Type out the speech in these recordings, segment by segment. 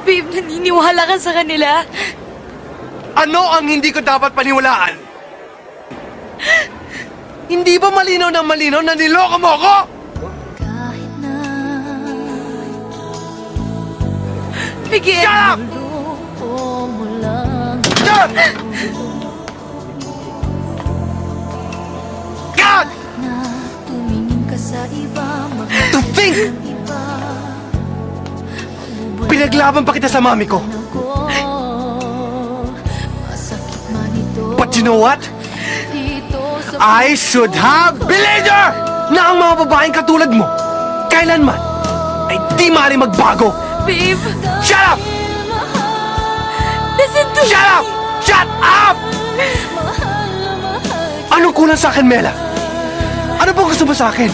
Babe, naniniwala ka sa kanila. Ano ang hindi ko dapat paniwalaan? Hindi ba malinaw na niloko mo ako? Kahit na Miguel! Shut up! loko mo lang. God! God! Na tumingin ka sa iba, To think! ng iba. Pinaglaban pa kita sa mami ko. Ako, masakit man ito. But you know what? Dito sa I should have believed her na ang mga babaeng katulad mo kailanman ay di maaaring magbago. Babe! Shut up! Listen to Shut up! Shut up! Anong kulang sa akin, Mela? Ano bang gusto mo sa akin?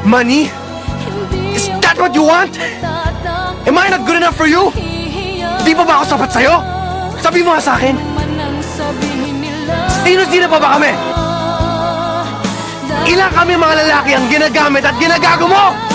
Money? Is that what you want? Am I not good enough for you? Di pa ba ako sapat sa'yo? Sabi mo nga sa akin. Sino-sino pa ba kami? Ilang kami mga lalaki ang ginagamit at ginagago mo?